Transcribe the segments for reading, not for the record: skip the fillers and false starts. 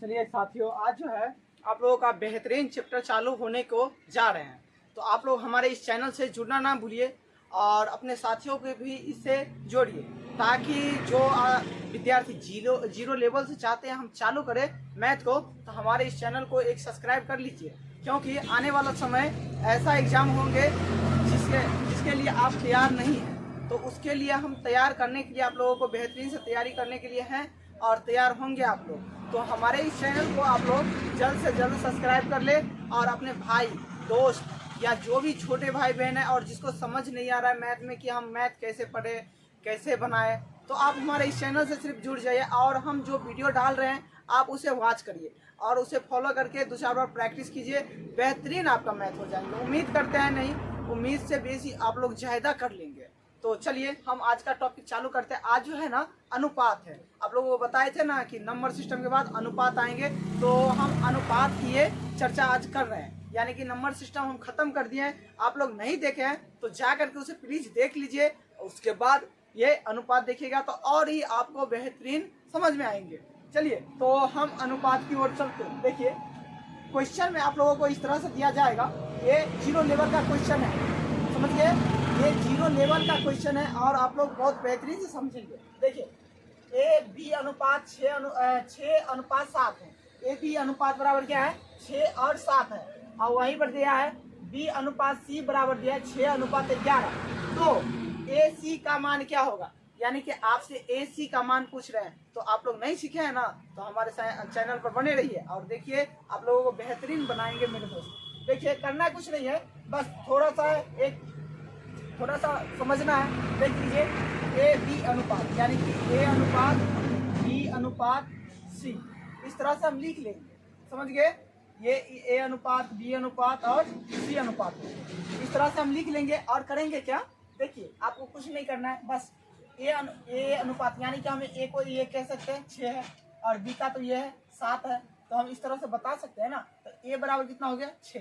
चलिए साथियों, आज जो है आप लोगों का बेहतरीन चैप्टर चालू होने को जा रहे हैं। तो आप लोग हमारे इस चैनल से जुड़ना ना भूलिए और अपने साथियों को भी इससे जोड़िए, ताकि जो विद्यार्थी जीरो लेवल से चाहते हैं हम चालू करें मैथ को, तो हमारे इस चैनल को एक सब्सक्राइब कर लीजिए, क्योंकि आने वाला समय ऐसा एग्जाम होंगे जिसके लिए आप तैयार नहीं हैं। तो उसके लिए हम तैयार करने के लिए आप लोगों को बेहतरीन से तैयारी करने के लिए हैं और तैयार होंगे आप लोग। तो हमारे इस चैनल को आप लोग जल्द से जल्द सब्सक्राइब कर ले और अपने भाई दोस्त या जो भी छोटे भाई बहन है और जिसको समझ नहीं आ रहा है मैथ में कि हम मैथ कैसे पढ़े कैसे बनाए, तो आप हमारे इस चैनल से सिर्फ जुड़ जाइए और हम जो वीडियो डाल रहे हैं आप उसे वॉच करिए और उसे फॉलो करके 2-4 बार प्रैक्टिस कीजिए। बेहतरीन आपका मैथ हो जाएंगे। उम्मीद करते हैं नहीं, उम्मीद से बेसी आप लोग ज़्यादा कर लेंगे। तो चलिए हम आज का टॉपिक चालू करते हैं। आज जो है ना अनुपात है। आप लोगों को बताए थे ना कि नंबर सिस्टम के बाद अनुपात आएंगे, तो हम अनुपात की ये चर्चा आज कर रहे हैं। यानी कि नंबर सिस्टम हम खत्म कर दिए हैं। आप लोग नहीं देखे हैं तो जा करके उसे प्लीज देख लीजिए, उसके बाद ये अनुपात देखिएगा तो और ही आपको बेहतरीन समझ में आएंगे। चलिए तो हम अनुपात की ओर चलते हैं। देखिए क्वेश्चन में आप लोगों को इस तरह से दिया जाएगा, ये 0 लेवल का क्वेश्चन है, समझ गए? ये 0 लेवल का क्वेश्चन है और आप लोग बहुत बेहतरीन से समझेंगे। देखिए ए बी अनुपात 6:7 है। ए बी अनुपात बराबर क्या है? 6 और 7 है। और वहीं पर दिया है बी अनुपात सी बराबर दिया है 6:11। तो ए सी का मान क्या होगा? यानी कि आपसे ए सी का मान पूछ रहे हैं। तो आप लोग नहीं सीखे हैं ना, तो हमारे चैनल पर बने रहिए और देखिए आप लोगों को बेहतरीन बनाएंगे मेरे दोस्त। देखिए करना कुछ नहीं है, बस थोड़ा सा समझना है। देख लीजिए ए बी अनुपात, यानी कि ए अनुपात बी अनुपात सी, इस तरह से हम लिख लेंगे। समझ गए? ये ए अनुपात बी अनुपात और सी अनुपात, इस तरह से हम लिख लेंगे। और करेंगे क्या? देखिए आपको कुछ नहीं करना है, बस ए अनुपात यानी कि हम ए को ये कह सकते हैं 6 है और बी का तो ये है 7 है, तो हम इस तरह से बता सकते हैं ना। तो ए बराबर कितना हो गया? 6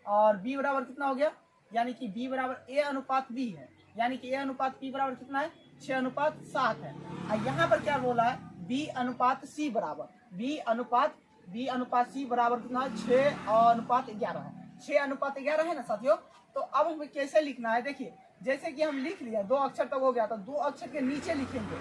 और बी बराबर कितना हो गया? यानी कि बी बराबर ए अनुपात बी है, यानी कि ए अनुपात बी बराबर कितना है? 6:7 है। और यहाँ पर क्या बोला है? बी अनुपात सी बराबर बी अनुपात सी बराबर कितना है? 6:11 है। 6:11 है ना साथियों। तो अब हमें कैसे लिखना है? देखिए जैसे कि हम लिख लिया 2 अक्षर तक हो गया, तो 2 अक्षर के नीचे लिखेंगे,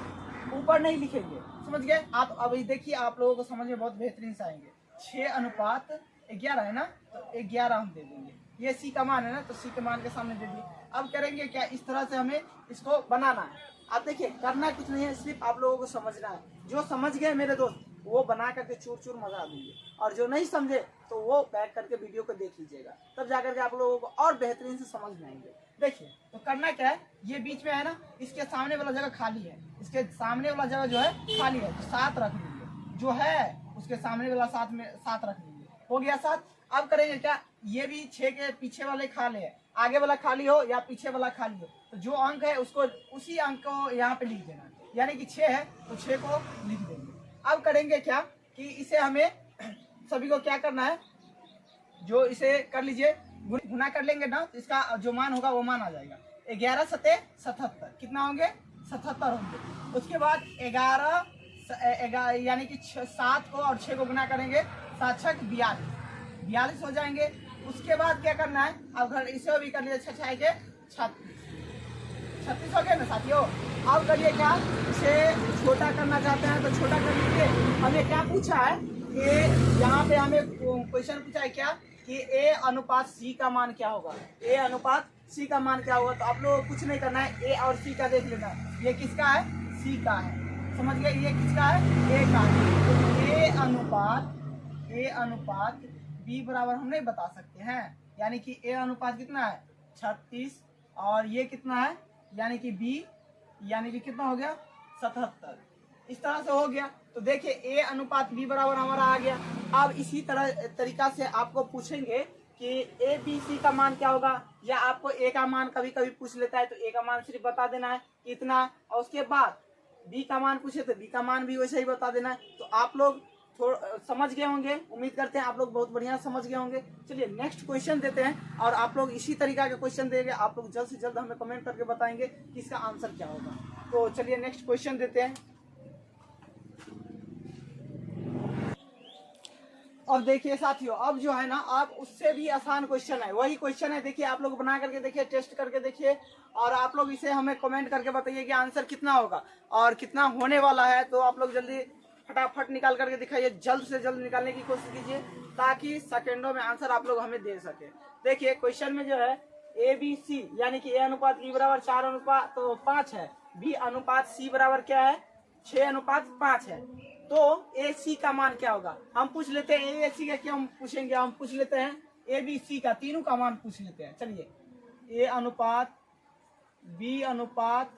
ऊपर नहीं लिखेंगे। समझ गए आप? अभी देखिए आप लोगों को समझ में बहुत बेहतरीन से आएंगे। 6:11 है ना, तो 11 हम दे देंगे। ये सी का मान है ना, तो सी के मान के सामने दे दिए। अब करेंगे क्या? इस तरह से हमें इसको बनाना है। अब देखिए करना कुछ नहीं है, सिर्फ आप लोगों को समझना है। जो समझ गए मेरे दोस्त वो बना करके चूर चूर मजा देंगे, और जो नहीं समझे तो वो बैक करके वीडियो को देख लीजिएगा, तब जाकर के आप लोगों को और बेहतरीन से समझ में आएंगे। देखिए तो करना क्या है? ये बीच में है ना, इसके सामने वाला जगह खाली है, इसके सामने वाला जगह जो है खाली है, तो 7 रख लीजिए। जो है उसके सामने वाला 7 रख लीजिए। हो गया 7। अब करेंगे क्या? ये भी 6 के पीछे वाले खाली है, आगे वाला खाली हो या पीछे वाला खाली हो, तो जो अंक है उसको उसी अंक को यहाँ पे लिख देना। यानी कि 6 है तो 6 को लिख देंगे। अब करेंगे क्या कि इसे हमें सभी को क्या करना है? जो इसे कर लीजिए, गुना कर लेंगे ना, तो इसका जो मान होगा वो मान आ जाएगा। 11 सते 77, कितना होंगे? 77 होंगे। उसके बाद 11 यानी कि 7 को और 6 को गुना करेंगे, 7 6 42 हो जाएंगे। उसके बाद क्या करना है? अब घर इसे भी कर लिए 6 6 के 36 हो गए ना साथियों। अब करिए क्या? इसे छोटा करना चाहते हैं तो छोटा कर लीजिए। हमें क्या पूछा है कि यहाँ पे हमें क्वेश्चन पूछा है क्या कि ए अनुपात सी का मान क्या होगा? ए अनुपात सी का मान क्या होगा? तो आप लोग कुछ नहीं करना है, ए और सी का देख लेना है। ये किसका है? सी का है। समझ गए? ये किसका है? ए का है। तो ए अनुपात बी बराबर हम नहीं बता सकते हैं, यानी कि ए अनुपात कितना है? 36 और ये कितना है? यानी कि बी, यानी कि कितना हो गया? 77। इस तरह से हो गया। तो देखिए ए अनुपात बी बराबर हमारा आ गया। अब इसी तरीका से आपको पूछेंगे कि ए बी सी का मान क्या होगा, या आपको ए का मान कभी कभी पूछ लेता है तो ए का मान सिर्फ बता देना है इतना, और उसके बाद बी का मान पूछे तो बी का मान भी वैसे ही बता देना है। तो आप लोग समझ गए होंगे, उम्मीद करते हैं आप लोग बहुत बढ़िया समझ गए होंगे। चलिए नेक्स्ट क्वेश्चन देते हैं, और आप लोग इसी तरीका के क्वेश्चन देंगे। आप लोग जल्द से जल्द हमें कमेंट करके बताएंगे कि इसका आंसर क्या होगा। तो चलिए नेक्स्ट क्वेश्चन देते हैं। अब देखिए साथियों, अब जो है ना आप उससे भी आसान क्वेश्चन है, वही क्वेश्चन है। देखिए आप लोग बना करके देखिए, टेस्ट करके देखिए, और आप लोग इसे हमें कमेंट करके बताइए कि आंसर कितना होगा और कितना होने वाला है। तो आप लोग जल्दी फटाफट निकाल करके दिखाइए, जल्द से जल्द निकालने की कोशिश कीजिए, ताकि सेकेंडों में आंसर आप लोग हमें दे सके। देखिए क्वेश्चन में जो है ABC यानी कि A अनुपात B बराबर 4 अनुपात तो 5 है, B अनुपात C बराबर क्या है 6 अनुपात 5 है, तो AC का मान क्या होगा। हम पूछ लेते हैं AC का, क्या हम पूछेंगे, हम पूछ लेते हैं ABC का, तीनों का मान पूछ लेते हैं। चलिए A अनुपात B अनुपात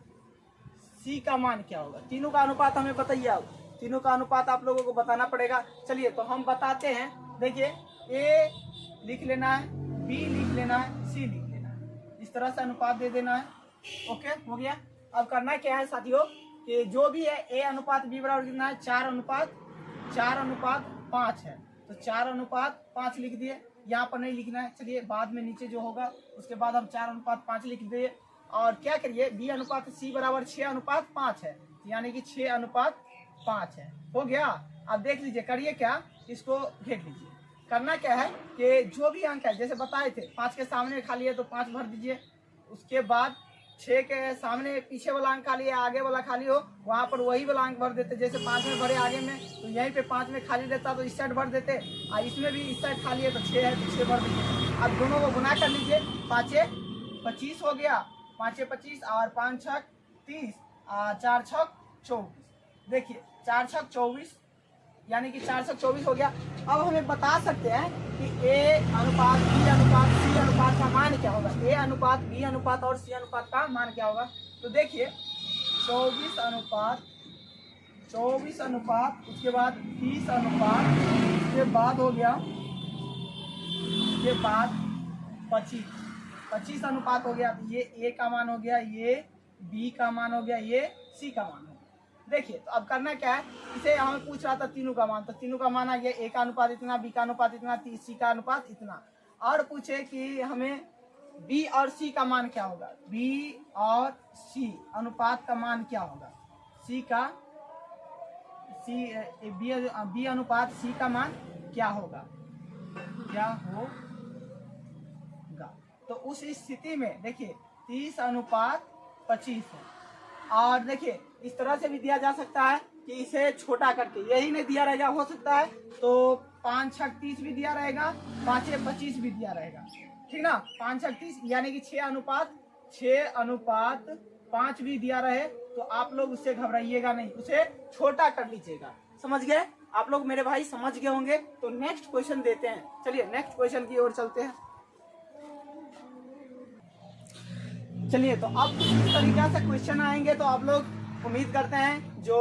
C का मान क्या होगा, तीनों का अनुपात हमें बताइए। आप तीनों का अनुपात आप लोगों को बताना पड़ेगा। चलिए तो हम बताते हैं। देखिए A लिख लेना है, B लिख लेना है, C लिख लेना है, इस तरह से अनुपात दे देना है। ओके हो गया। अब करना क्या है साथियों कि जो भी है A अनुपात B बराबर कितना है 4 अनुपात 5 है, तो 4 अनुपात 5 लिख दिए, यहाँ पर नहीं लिखना है। चलिए बाद में नीचे जो होगा उसके बाद हम 4 अनुपात 5 लिख दिए, और क्या करिए B अनुपात C बराबर 6 अनुपात 5 है, यानी कि 6 अनुपात 5 है। हो गया। अब देख लीजिए, करिए क्या, इसको घेर लीजिए। करना क्या है कि जो भी अंक है जैसे बताए थे, 5 के सामने खाली है तो 5 भर दीजिए, उसके बाद 6 के सामने पीछे वाला अंक खाली है, आगे वाला खाली हो वहां पर वही वाला अंक भर देते। जैसे 5 में भरे आगे में, तो यहीं पे 5 में खाली रहता तो इस साइड भर देते, और इसमें भी इस साइड खाली है तो 6 है तो 6 भर देते। अब दोनों को गुना कर लीजिए, 5 25 हो गया, 5 25 और 5 6 30 और 4 6 24। देखिए 4 6 24 यानी कि 424 हो गया। अब हमें बता सकते हैं कि A अनुपात B अनुपात C अनुपात का मान क्या होगा, A अनुपात B अनुपात और C अनुपात का मान क्या होगा। तो देखिए 24 अनुपात उसके बाद 30 अनुपात, उसके बाद हो गया, उसके बाद 25 अनुपात हो गया। तो ये A का मान हो गया, ये B का मान हो गया, ये C का मान हो गया। देखिए तो अब करना क्या है, इसे हमें पूछ रहा था तीनों का मान, तो तीनों का मान आ गया, A का अनुपात इतना, B का अनुपात इतना, C का अनुपात इतना। और पूछे कि हमें B और C का मान क्या होगा, B और C अनुपात का मान क्या होगा, B अनुपात C का मान क्या होगा, तो उस स्थिति में देखिए 30 अनुपात 25 है। और देखिए इस तरह से भी दिया जा सकता है कि इसे छोटा करके, यही नहीं दिया रहेगा, हो सकता है तो 5 6 30 भी दिया रहेगा, 5 25 भी दिया रहेगा, ठीक ना। 5 6 30 यानी कि 6 अनुपात 5 भी दिया रहे, तो आप लोग उससे घबराइएगा नहीं, उसे छोटा कर लीजिएगा। समझ गए आप लोग, मेरे भाई समझ गए होंगे। तो नेक्स्ट क्वेश्चन देते हैं। चलिए नेक्स्ट क्वेश्चन की ओर चलते हैं। चलिए तो अब इस तरीका से क्वेश्चन आएंगे तो आप लोग उम्मीद करते हैं जो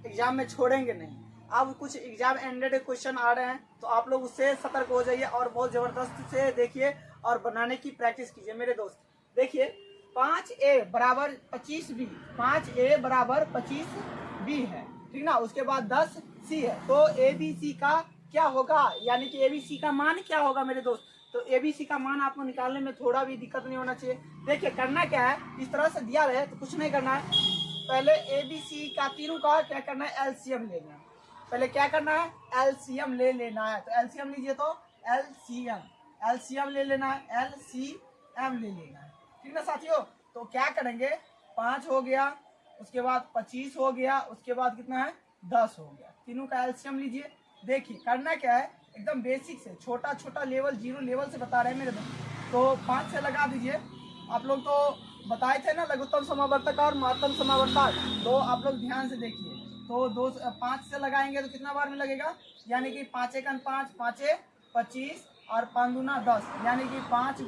एग्जाम में छोड़ेंगे नहीं। अब कुछ एग्जाम एंडेड क्वेश्चन आ रहे हैं, तो आप लोग उससे सतर्क हो जाइए और बहुत जबरदस्त से देखिए और बनाने की प्रैक्टिस कीजिए मेरे दोस्त। देखिए 5A बराबर 25B, 5A बराबर 25B है, ठीक ना। उसके बाद 10C है, तो ABC का क्या होगा, यानी कि ABC का मान क्या होगा मेरे दोस्त। तो ABC का मान आपको निकालने में थोड़ा भी दिक्कत नहीं होना चाहिए। देखिए करना क्या है, इस तरह से दिया रहे तो कुछ नहीं करना है, पहले ABC का तीनों का क्या करना है, LCM ले लेना है। पहले क्या करना है, LCM ले लेना है। तो LCM लीजिए, तो LCM ले लेना है, LCM ले लेना है, ठीक ना साथियों। तो क्या करेंगे, 5 हो गया, उसके बाद 25 हो गया, उसके बाद कितना है 10 हो गया, तीनों का LCM लीजिए। देखिए करना क्या है, एकदम बेसिक से छोटा छोटा लेवल, 0 लेवल से बता रहे हैं मेरे दोस्त। तो 5 से लगा दीजिए। आप लोग तो बताए थे ना लघुत्तम समावर्तक और महत्तम समावर्तक, तो आप लोग ध्यान से देखिए। तो 5 से लगाएंगे तो कितना बार में लगेगा, यानी कि 5 1 5, 5 25 और 5 दूना 10, यानी कि 5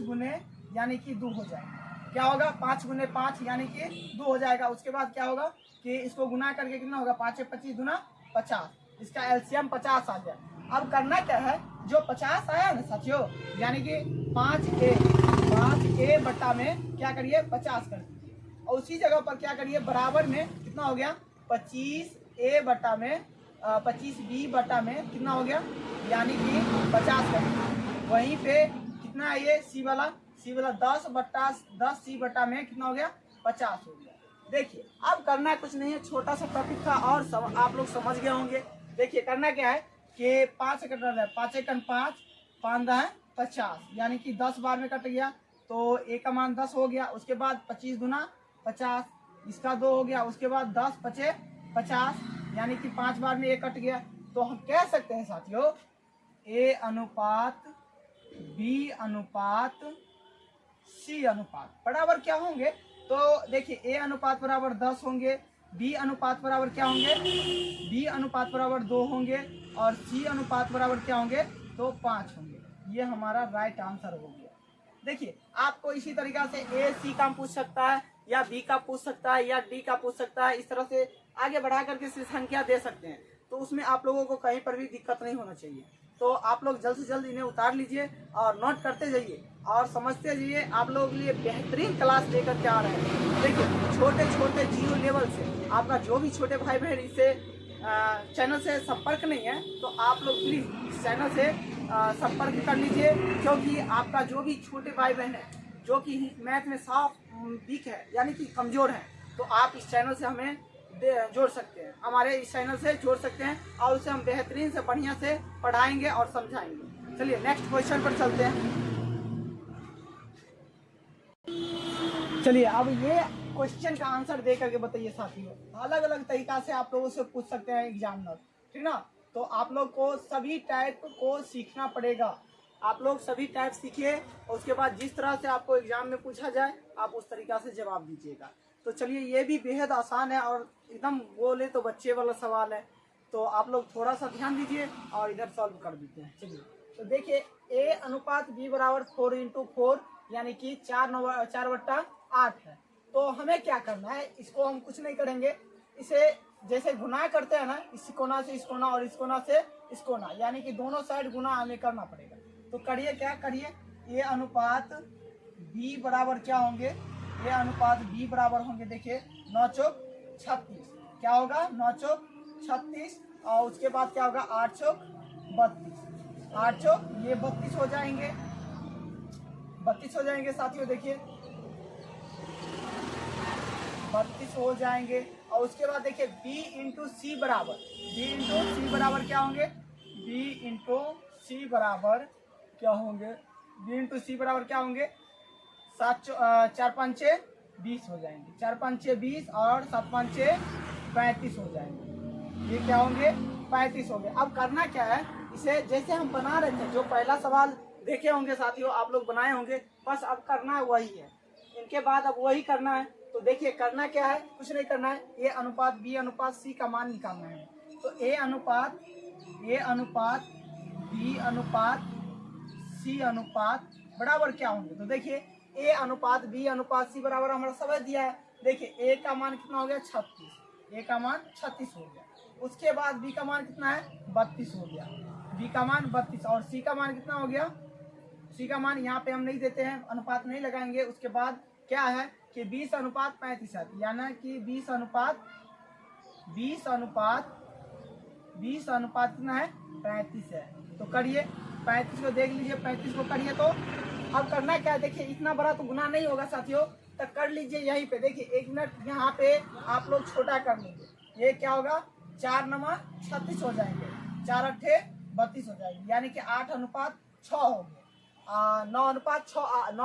गुने यानी कि 2 हो जाएगा। क्या होगा, 5 गुने 5 यानी कि 2 हो जाएगा। उसके बाद क्या होगा कि इसको गुना करके कितना होगा, 5 25 दूना 50, इसका LCM 50 आ गया। अब करना क्या है, जो 50 आया ना साथियों, यानी कि 5A बट्टा में क्या करिए 50 कर दीजिए, और उसी जगह पर क्या करिए बराबर में कितना हो गया 25A बट्टा में 25B बट्टा में कितना हो गया, यानी कि 50 कर दीजिए। वहीं पे कितना है ये C वाला 10C बट्टा में कितना हो गया 50 हो गया। देखिए अब करना कुछ नहीं है, छोटा सा टॉपिक था और आप लोग समझ गए होंगे। देखिए करना क्या है, कि 5 से कट रहा है, 5 एकन 5, 5 है 50, यानी कि 10 बार में कट गया तो ए का मान 10 हो गया। उसके बाद 25 गुना 50, इसका 2 हो गया। उसके बाद 10 पचे 50, यानी कि 5 बार में ए कट गया। तो हम कह सकते हैं साथियों ए अनुपात बी अनुपात सी अनुपात बराबर क्या होंगे। तो देखिए ए अनुपात बराबर 10 होंगे, बी अनुपात बराबर क्या होंगे, बी अनुपात बराबर 2 होंगे और सी अनुपात बराबर क्या होंगे, तो 5 होंगे। ये हमारा राइट आंसर हो गया। देखिए आपको इसी तरीका से ए सी का पूछ सकता है या बी का पूछ सकता है या डी का पूछ सकता है। इस तरह से आगे बढ़ा करके संख्या दे सकते हैं। तो उसमें आप लोगों को कहीं पर भी दिक्कत नहीं होना चाहिए। तो आप लोग जल्द से जल्द इन्हें उतार लीजिए और नोट करते जाइए और समझते जाइए। आप लोगों के लिए बेहतरीन क्लास लेकर के आ रहे हैं। देखिए छोटे छोटे 0 लेवल से आपका जो भी छोटे भाई बहन इससे चैनल से संपर्क नहीं है तो आप लोग प्लीज़ इस चैनल से संपर्क कर लीजिए, क्योंकि आपका जो भी छोटे भाई बहन है जो कि मैथ में साफ वीक है यानी कि कमज़ोर है, तो आप इस चैनल से हमें जोड़ सकते हैं, हमारे इस चैनल से जोड़ सकते हैं और उसे हम बेहतरीन से बढ़िया से पढ़ाएंगे और समझाएंगे। चलिए नेक्स्ट क्वेश्चन पर चलते हैं। चलिए अब ये क्वेश्चन का आंसर दे करके बताइए साथियों। अलग अलग तरीका से आप लोगों से पूछ सकते हैं एग्जामिनर, ठीक ना। तो आप लोग को सभी टाइप को सीखना पड़ेगा। आप लोग सभी टाइप सीखिए और उसके बाद जिस तरह से आपको एग्जाम में पूछा जाए आप उस तरीका से जवाब दीजिएगा। तो चलिए ये भी बेहद आसान है और एकदम बोले तो बच्चे वाला सवाल है। तो आप लोग थोड़ा सा ध्यान दीजिए और इधर सॉल्व कर देते हैं। चलिए तो देखिए ए अनुपात बी बराबर 4×4 यानी कि 4/8 है। तो हमें क्या करना है, इसको हम कुछ नहीं करेंगे, इसे जैसे गुना करते हैं ना, इस कोना से इस कोना और इस कोना से इस कोना, यानी कि दोनों साइड गुना हमें करना पड़ेगा। तो करिए क्या करिए, ए अनुपात बी बराबर क्या होंगे, ए अनुपात बी बराबर होंगे देखिए 9 चौक 36, क्या होगा 9 चौक 36 और उसके बाद क्या होगा 8 चौक 32, 8 चौक ये 32 हो जाएंगे, 32 हो जाएंगे साथियों। देखिए 32 हो जाएंगे और उसके बाद देखिए b इंटू सी बराबर, b इंटू सी बराबर क्या होंगे, b इंटू सी बराबर क्या होंगे, b इंटू सी बराबर क्या होंगे 4 पंचे 20 हो जाएंगे, 4 पंचे 20 और 7 पंचे 35 हो जाएंगे। ये क्या होंगे 35 हो गए। अब करना क्या है, इसे जैसे हम बना रहे थे, जो पहला सवाल देखे होंगे साथियों आप लोग बनाए होंगे, बस अब करना वही है। इनके बाद अब वही करना है। तो देखिए करना क्या है, कुछ नहीं करना है, ए अनुपात बी अनुपात सी का मान निकालना है। तो ए अनुपात बी अनुपात सी अनुपात बराबर क्या होंगे। तो देखिए ए अनुपात बी अनुपात सी बराबर हमारा समझ दिया है। देखिए ए का मान कितना हो गया 36, ए का मान 36 हो गया। उसके बाद बी का मान कितना है 32 हो गया, बी का मान 32 और सी का मान कितना हो गया, सी का मान यहाँ पे हम नहीं देते हैं, अनुपात नहीं लगाएंगे। उसके बाद क्या है कि 20 अनुपात 35 है, यानी कि 20 अनुपात कितना है 35 है। तो करिए 35 को देख लीजिए, 35 को करिए। तो अब करना क्या है, देखिए इतना बड़ा तो गुना नहीं होगा साथियों, तो कर लीजिए यहीं पे। देखिए 1 मिनट यहाँ पे आप लोग छोटा कर लीजिए। ये क्या होगा 4 नमा 36 हो जाएंगे, 4 अट्ठे 32 हो जाएंगे, यानी कि 8 अनुपात 6 हो गया, 9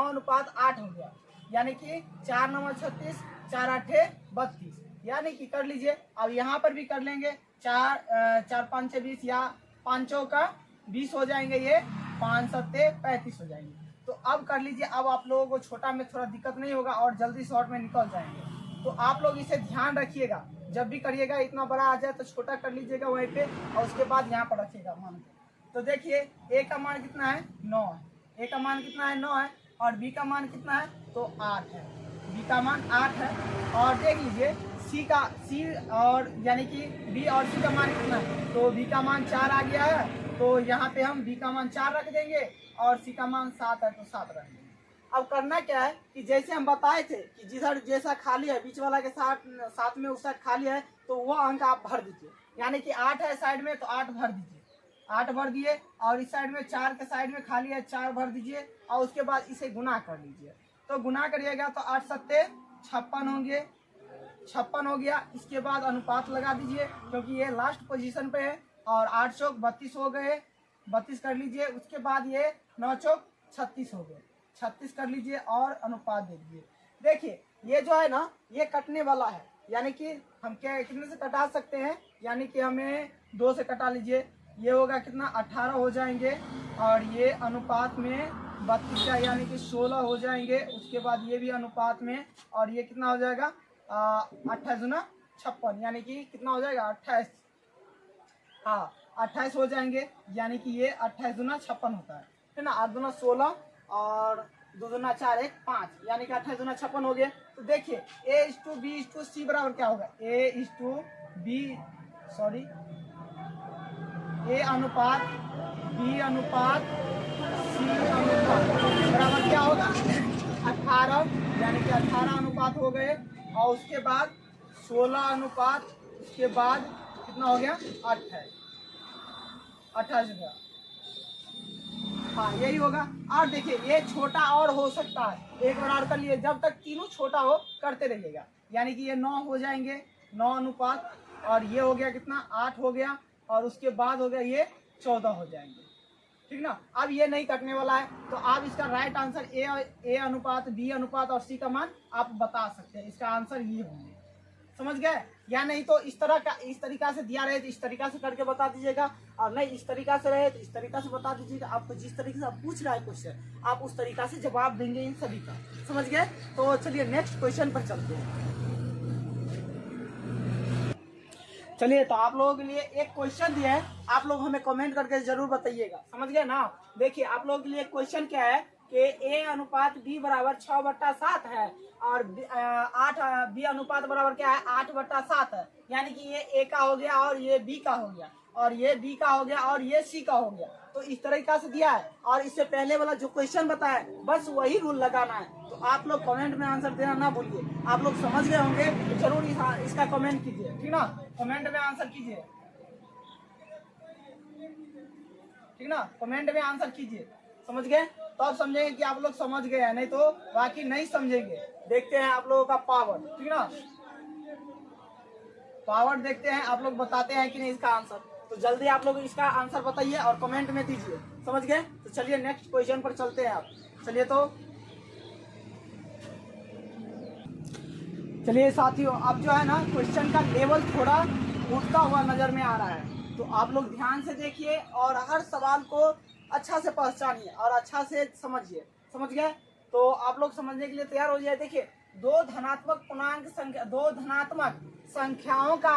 अनुपात 8 हो गया, यानी कि 4 नंबर 36, 4 अट्ठे 32, यानी कि कर लीजिए। अब यहाँ पर भी कर लेंगे, 4 5 20 या 5 का 20 हो जाएंगे, ये 5 सत्ते 35 हो जाएंगे। तो अब कर लीजिए। अब आप लोगों को छोटा में थोड़ा दिक्कत नहीं होगा और जल्दी शॉर्ट में निकल जाएंगे। तो आप लोग इसे ध्यान रखिएगा, जब भी करिएगा इतना बड़ा आ जाए तो छोटा कर लीजिएगा वहीं पे और उसके बाद यहाँ पर रखिएगा मान के। तो देखिए ए का मान कितना है 9 है, ए का मान कितना है 9 है और बी का मान कितना है तो 8 है, बी का मान 8 है। और देख लीजिए सी और यानी कि बी और सी का मान कितना है, तो बी का मान 4 आ गया है, तो यहाँ पे हम बी का मान 4 रख देंगे और सी का मान 7 है तो 7 रख देंगे। अब करना क्या है कि जैसे हम बताए थे कि जिधर जैसा खाली है बीच वाला के साथ में उस साइड खाली है तो वह अंक आप भर दीजिए, यानी कि 8 है साइड में तो 8 भर दीजिए, 8 भर दिए और इस साइड में 4 के साइड में खाली है 4 भर दीजिए और उसके बाद इसे गुना कर लीजिए। तो गुना करिएगा तो 8 सत्ते 56 होंगे, 56 हो गया। इसके बाद अनुपात लगा दीजिए क्योंकि ये लास्ट पोजीशन पे है और 8 चौक 32 हो गए, 32 कर लीजिए। उसके बाद ये 9 चौक 36 हो गए, 36 कर लीजिए और अनुपात दे दीजिए। देखिए ये जो है ना ये कटने वाला है, यानी कि हम क्या कितने से कटा सकते हैं, यानी कि हमें 2 से कटा लीजिए। ये होगा कितना 18 हो जाएंगे और ये अनुपात में 32 का यानी कि 16 हो जाएंगे। उसके बाद ये भी अनुपात में और ये कितना हो जाएगा 28 गुना 56 यानी कि कितना हो जाएगा 28, हाँ 28 हो जाएंगे। यानी कि ये 28 गुना 56 होता है ना। 8 गुना 16 और 2 गुना 4 1 5 यानी कि 28 गुना 56 हो गया। तो देखिए A:B:C बराबर क्या होगा, A अनुपात B अनुपात C अनुपात बराबर क्या होगा 18, यानी कि 18 अनुपात हो गए। और उसके बाद 16 अनुपात, उसके बाद कितना हो गया 28 गया, हाँ यही होगा। और देखिए ये छोटा और हो सकता है, एक बार और कर लिए, जब तक तीनों छोटा हो करते रहिएगा। यानी कि ये 9 हो जाएंगे, 9 अनुपात, और ये हो गया कितना 8 हो गया, और उसके बाद हो गया ये 14 हो जाएंगे, ठीक ना। अब ये नहीं कटने वाला है, तो आप इसका राइट आंसर ए अनुपात बी अनुपात और सी का मान आप बता सकते हैं। इसका आंसर ये होंगे, समझ गए। या नहीं तो इस तरीका से दिया रहे तो इस तरीका से करके बता दीजिएगा, और नहीं इस तरीका से रहे तो इस तरीका से बता दीजिएगा। आपको जिस तरीके से आप पूछ रहा है क्वेश्चन आप उस तरीका से जवाब देंगे इन सभी का, समझ गए। तो चलिए नेक्स्ट क्वेश्चन पर चलते हैं। चलिए तो आप लोगों के लिए एक क्वेश्चन दिया है, आप लोग हमें कमेंट करके जरूर बताइएगा, समझ गए ना। देखिए आप लोगों के लिए क्वेश्चन क्या है कि A अनुपात B बराबर 6/7 है और 8 B अनुपात बराबर क्या है 8/7 है। यानी कि ये A का हो गया और ये B का हो गया और ये B का हो गया और ये C का हो गया। तो इस तरीका से दिया है, और इससे पहले वाला जो क्वेश्चन बताया बस वही रूल लगाना है। तो आप लोग कमेंट में आंसर देना ना भूलिए। आप लोग समझ गए होंगे तो जरूर इसका कमेंट कीजिए, ठीक ना, कमेंट में आंसर कीजिए, ठीक ना, कमेंट में आंसर कीजिए, समझ गए। तो आप समझेंगे कि आप लोग समझ गए हैं, नहीं तो बाकी नहीं समझेंगे। देखते हैं आप लोगों का पावर, ठीक ना, पावर देखते हैं आप लोग बताते हैं कि नहीं इसका आंसर। तो जल्दी आप लोग इसका आंसर बताइए और कमेंट में दीजिए, समझ गए। तो चलिए नेक्स्ट क्वेश्चन पर चलते हैं आप। चलिए साथियों, अब जो है ना क्वेश्चन का लेवल थोड़ा उठता हुआ नजर में आ रहा है, तो आप लोग ध्यान से देखिए और हर सवाल को अच्छा से पहचानिए और अच्छा से समझिए, समझ गए। तो आप लोग समझने के लिए तैयार हो जाए। देखिए दो धनात्मक संख्याओं का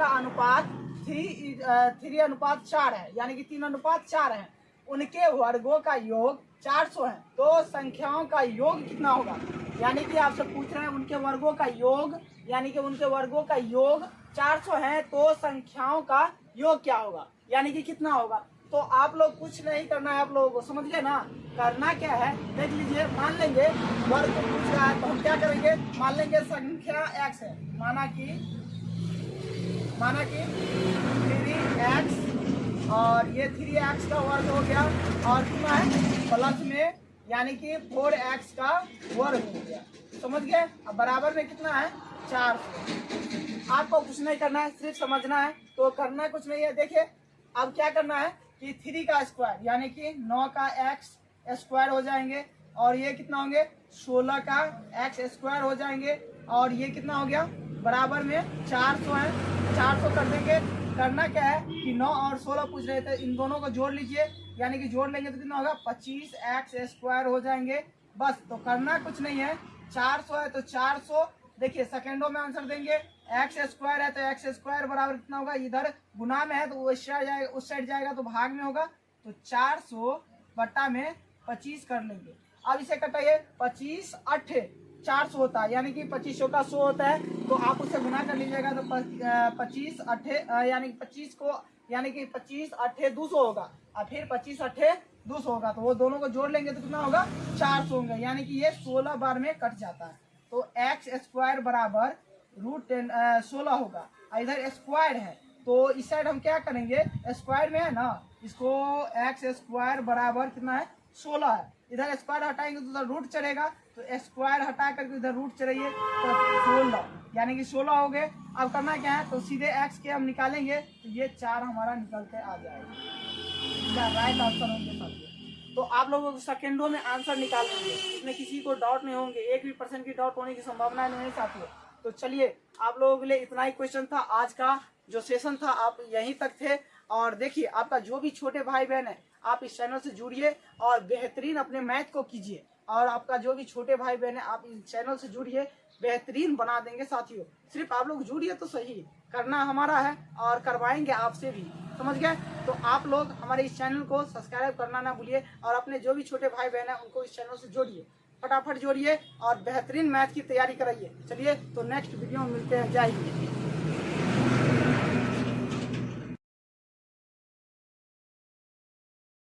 अनुपात 3:4 है, यानी कि 3:4 है। उनके वर्गों का योग 400 है, तो संख्याओं का योग कितना होगा। यानी कि आपसे पूछ रहे हैं उनके वर्गों का योग, यानी कि उनके वर्गों का योग 400 है, तो संख्याओं का योग क्या होगा, यानी कि कितना होगा। तो आप लोग कुछ नहीं करना है, आप लोगों को समझ गए ना। करना क्या है देख लीजिए, मान लेंगे वर्ग को पूछ रहा है तो हम क्या करेंगे, मान लेंगे संख्या x है, माना कि 3x और ये 3x का वर्ग हो गया और कितना है प्लस में, यानी कि 4x का वर्ग हो गया, समझ गए। अब बराबर में कितना है 400। आपको कुछ नहीं करना है, सिर्फ समझना है। तो करना कुछ नहीं है। देखिए अब क्या करना है कि 3 का स्क्वायर यानी कि 9 का x स्क्वायर हो जाएंगे, और ये कितना होंगे 16 का x स्क्वायर हो जाएंगे, और ये कितना हो गया बराबर में 400 है, 400 कर देंगे। करना क्या है कि 9 और 16 पूछ रहे थे, इन दोनों को जोड़ लीजिए, यानी कि जोड़ लेंगे तो कितना होगा 25x स्क्वायर हो जाएंगे, बस। तो करना कुछ नहीं है, 400 है तो 400, देखिए सेकेंडों में आंसर देंगे। x स्क्वायर है तो x स्क्वायर बराबर कितना होगा, इधर गुना में है तो उस साइड जाएगा तो भाग में होगा, तो 400 बटा में 25 कर लेंगे। अब इसे कटाइए, 25 8 400 होता है, यानी कि 25 का 100 होता है, तो आप उससे गुना कर लीजिएगा तो 25 8 यानी कि 25 को, यानी कि 25 8 200 होगा, और फिर 25 8 200 होगा, तो वो दोनों को जोड़ लेंगे तो कितना होगा 400 होंगे, यानी कि ये 16 बार में कट जाता है। तो x स्क्वायर बराबर √16 होगा, इधर स्क्वायर है तो इस साइड हम क्या करेंगे, स्क्वायर में है ना, इसको x स्क्वायर बराबर कितना है 16 है, इधर स्क्वायर हटाएंगे तो उधर रूट चलेगा, तो स्क्वायर हटा करके इधर रूट चलेंगे तो 16, यानी कि 16 हो गए। अब करना क्या है, तो सीधे x के हम निकालेंगे तो ये 4 हमारा निकल के आ जाएगा, राइट आंसर होंगे साथियों। तो आप लोगों को सेकेंडों में आंसर निकाल लेंगे, इसमें किसी को डाउट नहीं होंगे, 1% की डाउट होने की संभावना नहीं है साथियों। तो चलिए आप लोगों के लिए इतना ही क्वेश्चन था, आज का जो सेशन था आप यहीं तक थे। और देखिए आपका जो भी छोटे भाई बहन है आप इस चैनल से जुड़िए और बेहतरीन अपने मैथ को कीजिए, और आपका जो भी छोटे भाई बहन है आप इस चैनल से जुड़िए, बेहतरीन बना देंगे साथियों। सिर्फ आप लोग जुड़िए तो सही, करना हमारा है और करवाएंगे आपसे भी, समझ गए। तो आप लोग हमारे इस चैनल को सब्सक्राइब करना ना भूलिए, और अपने जो भी छोटे भाई बहन है उनको इस चैनल से जोड़िए, फटाफट जोड़िए और बेहतरीन मैथ की तैयारी कराइए। चलिए तो नेक्स्ट वीडियो में मिलते हैं, जय हिंद।